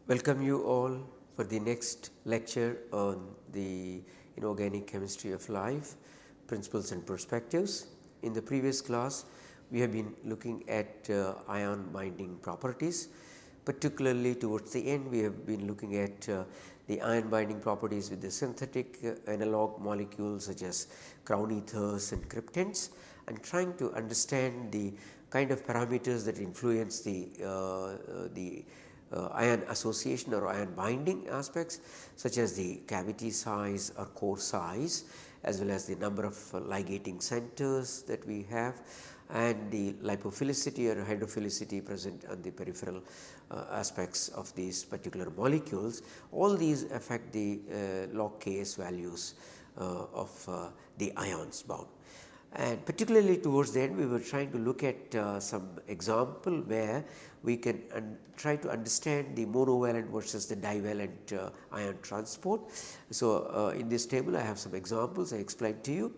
Welcome you all for the next lecture on the inorganic chemistry of life, principles and perspectives. In the previous class, we have been looking at ion binding properties. Particularly towards the end, we have been looking at the ion binding properties with the synthetic analog molecules such as crown ethers and cryptands, and trying to understand the kind of parameters that influence the ion association or ion binding aspects, such as the cavity size or core size, as well as the number of ligating centers that we have, and the lipophilicity or hydrophilicity present on the peripheral aspects of these particular molecules. All these affect the log Ks values of the ions bound. And particularly towards the end, we were trying to look at some example where we can try to understand the monovalent versus the divalent ion transport. So, in this table I have some examples I explained to you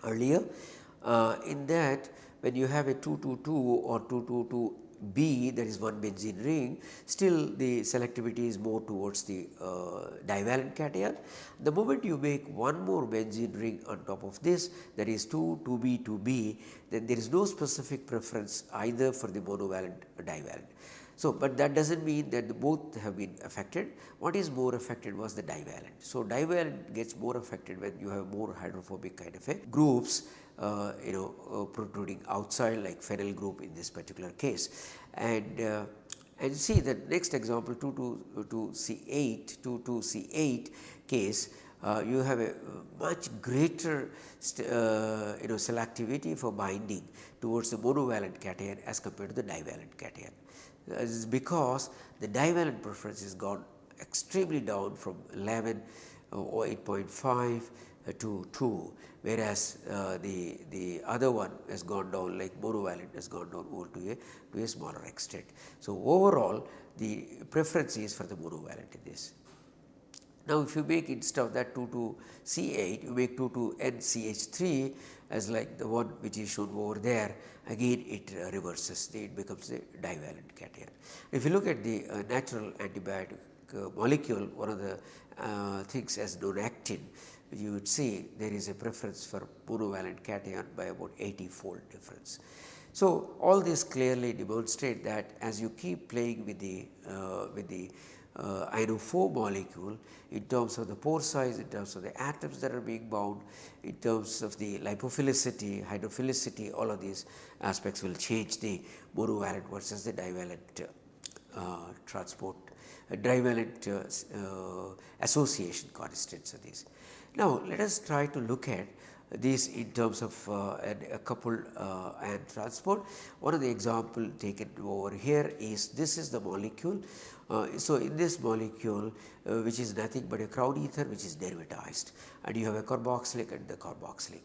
earlier. In that, when you have a 222 or 222B, that is one benzene ring, still the selectivity is more towards the divalent cation. The moment you make one more benzene ring on top of this, that is 2B, 2B, then there is no specific preference either for the monovalent or divalent. So, but that does not mean that both have been affected. What is more affected was the divalent. So, divalent gets more affected when you have more hydrophobic kind of a groups protruding outside, like phenyl group in this particular case. And see the next example 22C8 case, you have a much greater selectivity for binding towards the monovalent cation as compared to the divalent cation. This is because the divalent preference has gone extremely down from 11 or 8.5 to 2, whereas the other one has gone down, like monovalent has gone down over to a smaller extent. So, overall the preference is for the monovalent in this. Now, if you make instead of that 22C8, you make 22NCH3 as like the one which is shown over there, again it reverses, it becomes a divalent cation. If you look at the natural antibiotic molecule, one of the things as known actin, you would see there is a preference for monovalent cation by about 80-fold difference. So, all this clearly demonstrate that as you keep playing with the ionophore molecule in terms of the pore size, in terms of the atoms that are being bound, in terms of the lipophilicity, hydrophilicity, all of these aspects will change the monovalent versus the divalent transport, divalent association constants of these. Now, let us try to look at these in terms of a coupled ion transport. One of the example taken over here is, this is the molecule. So, in this molecule which is nothing but a crown ether which is derivatized, and you have a carboxylic and the carboxylic,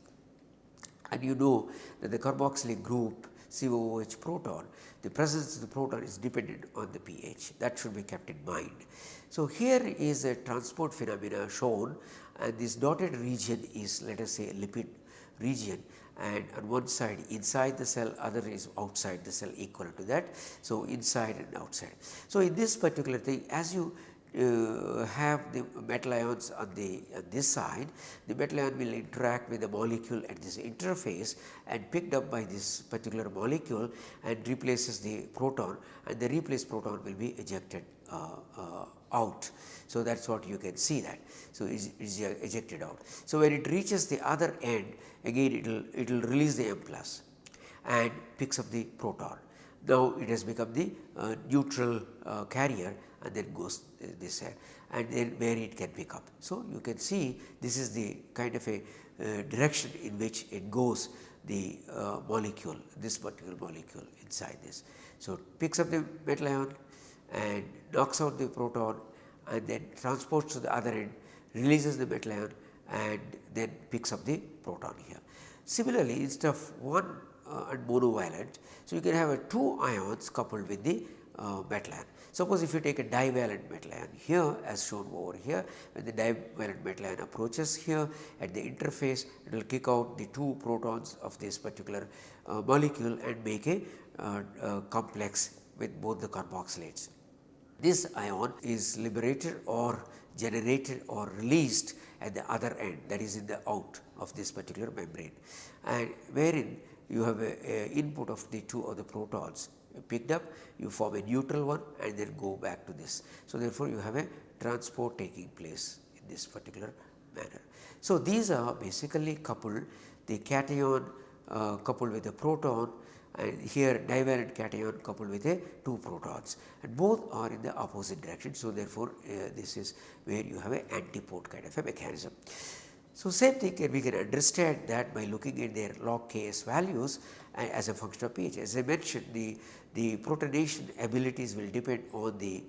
and you know that the carboxylic group COOH proton, the presence of the proton is dependent on the pH, that should be kept in mind. So, here is a transport phenomena shown, and this dotted region is, let us say, a lipid region, and on one side inside the cell, other is outside the cell, equal to that. So, inside and outside. So, in this particular thing, as you have the metal ions on this side, the metal ion will interact with the molecule at this interface and picked up by this particular molecule and replaces the proton, and the replaced proton will be ejected out. So, that is what you can see that. So, it is ejected out. So, when it reaches the other end, again it will release the M plus and picks up the proton. Now, it has become the neutral carrier, and then goes this side, and then where it can pick up. So, you can see this is the kind of a direction in which it goes, the molecule, this particular molecule inside this. So, it picks up the metal ion and knocks out the proton, and then transports to the other end, releases the metal ion, and then picks up the proton here. Similarly, instead of one and monovalent, so you can have two ions coupled with the metal ion. Suppose if you take a divalent metal ion here, as shown over here, when the divalent metal ion approaches here at the interface, it will kick out the two protons of this particular molecule and make a complex with both the carboxylates. this ion is liberated or generated or released at the other end, that is in the out of this particular membrane, and wherein you have a input of the two of the protons picked up, you form a neutral one and then go back to this. So, therefore, you have a transport taking place in this particular manner. So, these are basically coupled, the cation coupled with the proton, and here divalent cation coupled with a two protons, and both are in the opposite direction. So, therefore, this is where you have an antipode kind of a mechanism. So, same thing we can understand that by looking at their log Ks values as a function of pH. As I mentioned, the protonation abilities will depend on the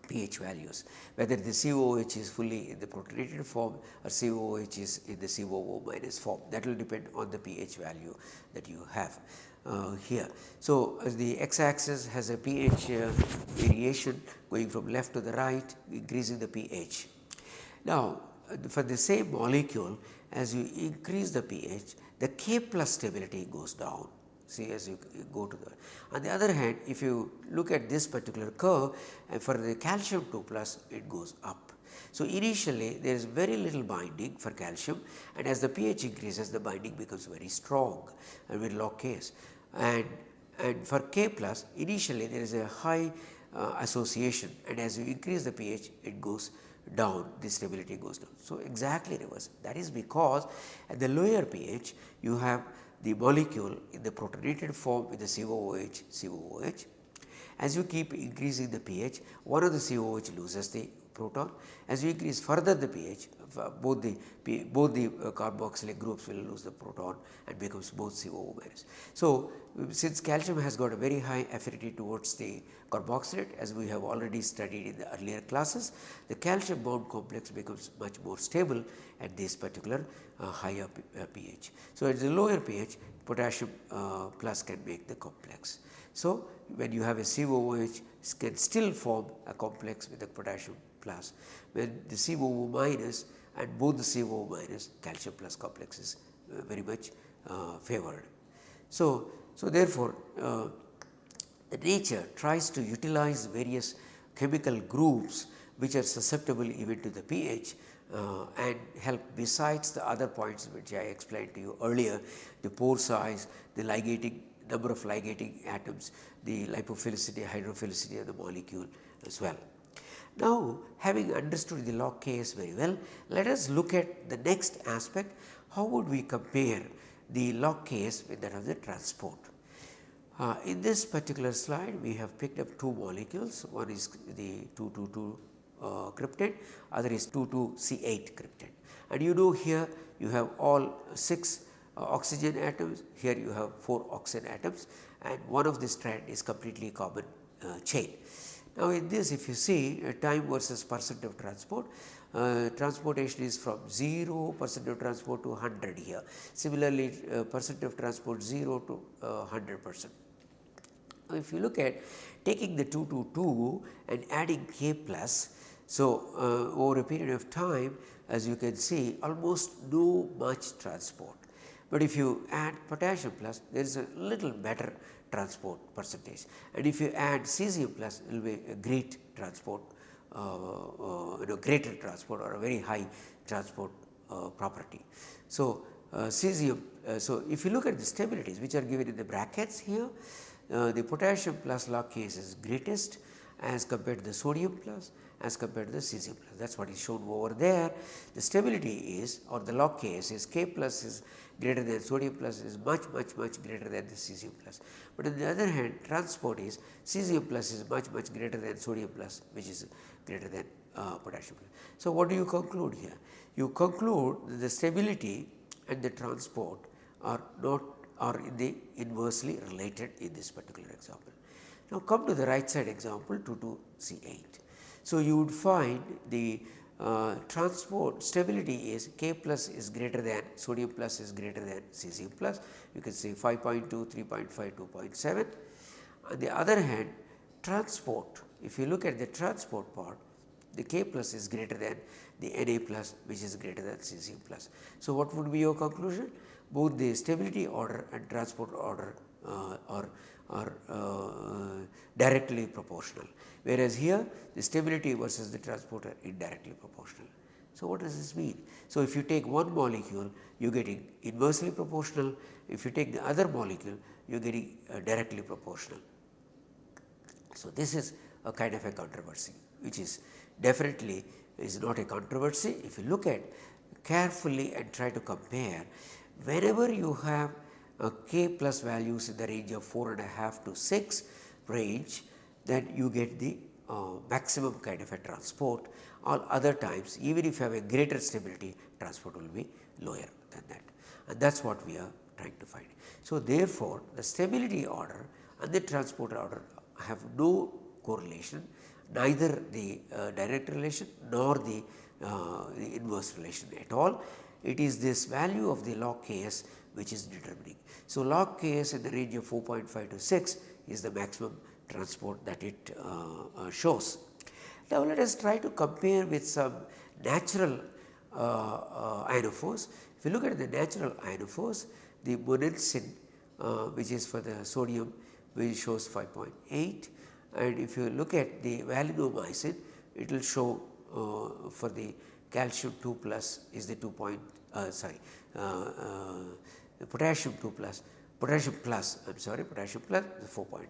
pH values, whether the COOH is fully in the protonated form or COOH is in the COO minus form, that will depend on the pH value that you have here. So, the x axis has a pH variation going from left to the right, increasing the pH. Now, for the same molecule, as you increase the pH, the K plus stability goes down. See, as you go to the, on the other hand, if you look at this particular curve, and for the calcium 2 plus, it goes up. So, initially there is very little binding for calcium, and as the pH increases, the binding becomes very strong and very log Ks. And for K plus, initially there is a high association, and as you increase the pH, it goes down, the stability goes down. So, exactly reverse. That is because at the lower pH, you have the molecule in the protonated form with the COOH. As you keep increasing the pH, one of the COOH loses the proton. As you increase further the pH, both the carboxylic groups will lose the proton and becomes both COO minus. So, since calcium has got a very high affinity towards the carboxylate, as we have already studied in the earlier classes, the calcium bound complex becomes much more stable at this particular higher pH. So, at the lower pH, potassium plus can make the complex. So, when you have a COOH, can still form a complex with the potassium plus, when the COO minus and both the COO minus calcium plus complex is very much favored. So, therefore, the nature tries to utilize various chemical groups which are susceptible even to the pH and help, besides the other points which I explained to you earlier, the pore size, the ligating number of ligating atoms, the lipophilicity, hydrophilicity of the molecule as well. Now, having understood the log Ks very well, let us look at the next aspect. How would we compare the log Ks with that of the transport? In this particular slide, we have picked up two molecules. One is the 222 cryptand, other is 22C8 cryptand. And you know, here you have all 6 oxygen atoms, here you have 4 oxygen atoms, and one of the strand is completely carbon chain. Now, in this, if you see time versus percent of transport, transportation is from 0% of transport to 100 here. Similarly, percent of transport 0 to 100%. Now, if you look at taking the 222 and adding K plus, so over a period of time, as you can see, almost no much transport. But if you add potassium plus, there is a little better transport percentage, and if you add cesium plus, it will be a great transport, greater transport or a very high transport property. So, cesium, so if you look at the stabilities which are given in the brackets here, the potassium plus log Ks is greatest as compared to the sodium plus, as compared to the cesium plus. That is what is shown over there. The stability is, or the log Ks is, K plus is greater than sodium plus, is much greater than the cesium plus. But on the other hand, transport is cesium plus is much greater than sodium plus, which is greater than potassium plus. So, what do you conclude here? You conclude that the stability and the transport are in the inversely related in this particular example. Now, come to the right side example 22C8. So, you would find the transport stability is K plus is greater than, sodium plus is greater than cesium plus, you can say 5.2, 3.5, 2.7. On the other hand, transport, if you look at the transport part, the K plus is greater than the Na plus, which is greater than cesium plus. So, what would be your conclusion? Both the stability order and transport order are are directly proportional, whereas here the stability versus the transport are indirectly proportional. So, what does this mean? So, if you take one molecule, you are getting inversely proportional. If you take the other molecule, you are getting directly proportional. So, this is a kind of a controversy, which is definitely is not a controversy. If you look at carefully and try to compare, whenever you have K plus values in the range of 4.5 to 6 range, then you get the maximum kind of a transport. All other times, even if you have a greater stability, transport will be lower than that, and that is what we are trying to find. So, therefore, the stability order and the transport order have no correlation, neither the direct relation nor the inverse relation at all. It is this value of the log Ks which is determining. So, log Ks in the range of 4.5 to 6 is the maximum transport that it shows. Now, let us try to compare with some natural ionophores. If you look at the natural ionophores, the monensin, which is for the sodium, which shows 5.8, and if you look at the valinomycin, it will show for the calcium 2 plus is the potassium 2 plus, potassium plus is 4.9.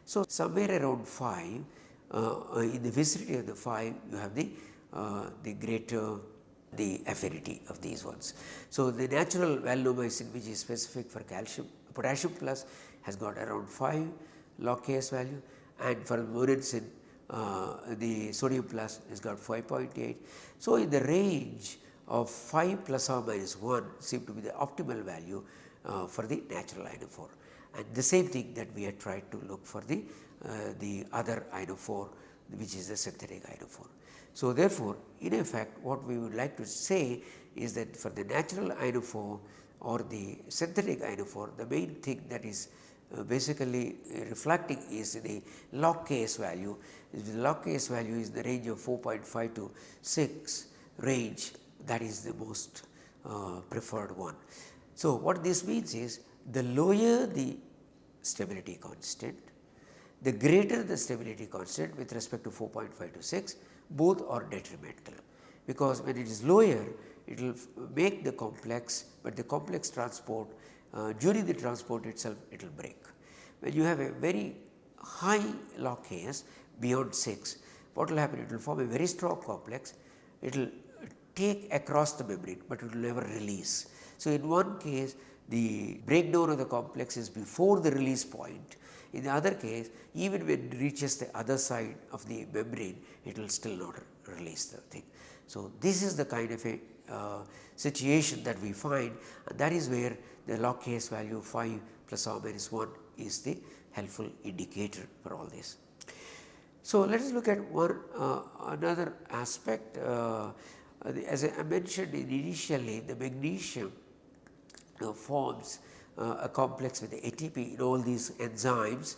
So, somewhere around 5, in the vicinity of the 5, you have the greater the affinity of these ones. So, the natural valinomycin, which is specific for calcium, potassium plus, has got around 5 log Ks value, and for monensin the sodium plus has got 5.8. So, in the range of 5 plus or minus 1 seem to be the optimal value for the natural ionophore, and the same thing that we had tried to look for the other ionophore, which is the synthetic ionophore. So, therefore, in effect what we would like to say is that for the natural ionophore or the synthetic ionophore, the main thing that is basically reflecting is the log Ks value. If the log Ks value is the range of 4.5 to 6 range, that is the most preferred one. So, what this means is the lower the stability constant, the greater the stability constant with respect to 4.5 to 6, both are detrimental, because when it is lower, it will make the complex, but the complex transport during the transport itself it will break. When you have a very high log Ks beyond 6, what will happen? It will form a very strong complex, it will take across the membrane, but it will never release. So, in one case the breakdown of the complex is before the release point. In the other case, even when it reaches the other side of the membrane, it will still not release the thing. So, this is the kind of a situation that we find, and that is where the log Ks value 5 plus or minus 1 is the helpful indicator for all this. So, let us look at one another aspect. As I mentioned initially, the magnesium forms a complex with the ATP in all these enzymes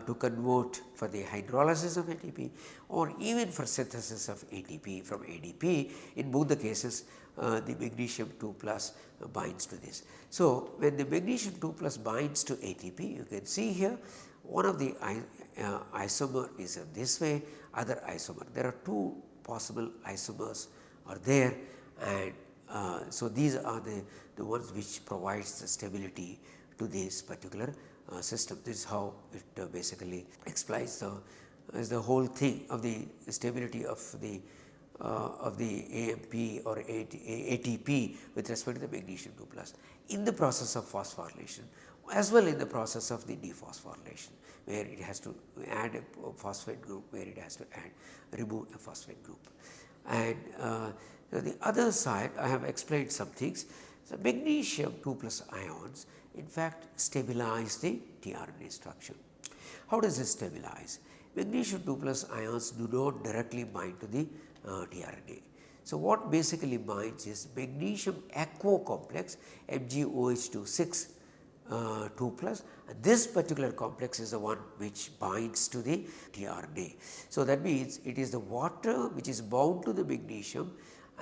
to convert for the hydrolysis of ATP or even for synthesis of ATP from ADP. In both the cases, the magnesium 2 plus binds to this. So, when the magnesium 2 plus binds to ATP, you can see here one of the isomer is this way, other isomer. There are 2 possible isomers are there, and so these are the ones which provides the stability to this particular system. This is how it basically explains the whole thing of the stability of the AMP or ATP with respect to the magnesium 2 plus in the process of phosphorylation, as well in the process of the dephosphorylation, where it has to add a phosphate group, where it has to remove a phosphate group. And the other side, I have explained some things. So, magnesium 2 plus ions in fact stabilize the tRNA structure. How does it stabilize? Magnesium 2 plus ions do not directly bind to the tRNA. So, what basically binds is magnesium aquo complex MgOH2 6 2 plus, and this particular complex is the one which binds to the tRNA. So, that means it is the water which is bound to the magnesium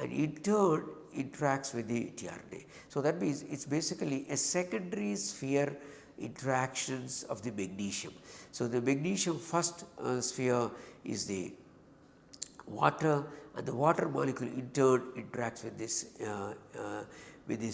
and in turn interacts with the tRNA. So, that means it is basically a secondary sphere interactions of the magnesium. So, the magnesium first sphere is the water, and the water molecule in turn interacts with this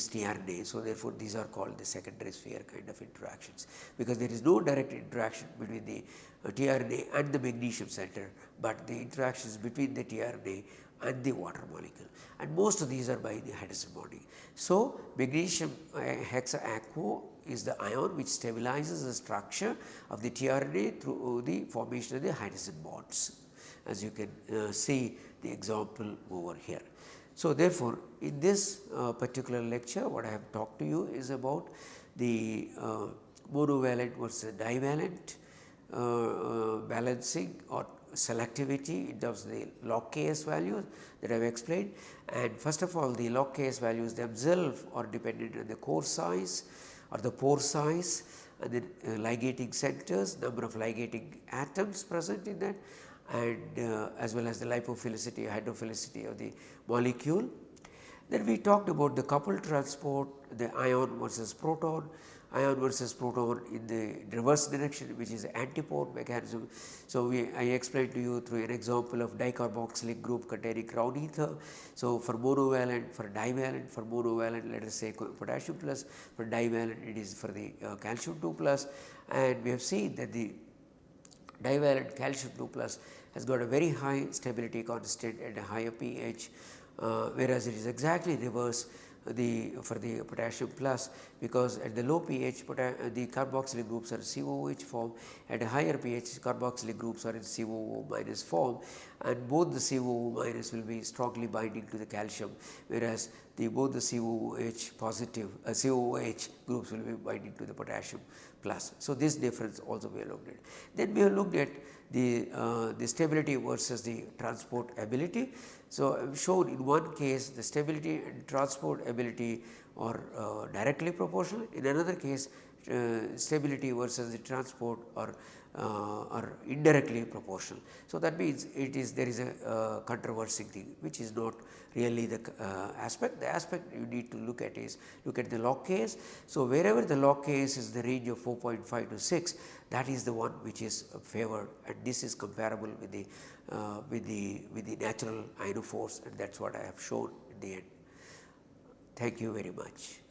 tRNA. So, therefore, these are called the secondary sphere kind of interactions, because there is no direct interaction between the tRNA and the magnesium center, but the interactions between the tRNA and the water molecule, and most of these are by the hydrogen bonding. So, magnesium hexaaquo is the ion which stabilizes the structure of the tRNA through the formation of the hydrogen bonds, as you can see the example over here. So, therefore, in this particular lecture what I have talked to you is about the monovalent versus divalent balancing or selectivity in terms of the log Ks values that I have explained. And first of all, the log Ks values themselves are dependent on the core size or the pore size, and then ligating centers, number of ligating atoms present in that, and as well as the lipophilicity, hydrophilicity of the molecule. Then we talked about the coupled transport, the ion versus proton in the reverse direction, which is antipode mechanism. So, I explained to you through an example of dicarboxylic group containing crown ether. So, for monovalent, for divalent, for monovalent let us say potassium plus, for divalent it is for the calcium 2 plus, and we have seen that the divalent calcium 2 plus has got a very high stability constant at a higher pH, whereas it is exactly reverse for the potassium plus, because at the low pH the carboxylic groups are COOH form, at a higher pH carboxylic groups are in COO minus form, and both the COO minus will be strongly binding to the calcium, whereas both the COOH positive COOH groups will be binding to the potassium plus. So, this difference also we have looked at. Then we have looked at the stability versus the transport ability. So, I have shown in one case the stability and transport ability are directly proportional, in another case stability versus the transport are indirectly proportional. So, that means there is a controversy thing which is not really the aspect. The aspect you need to look at is look at the log Ks. So, wherever the log Ks is the range of 4.5 to 6, that is the one which is favored, and this is comparable with the natural ionophores, and that is what I have shown in the end. Thank you very much.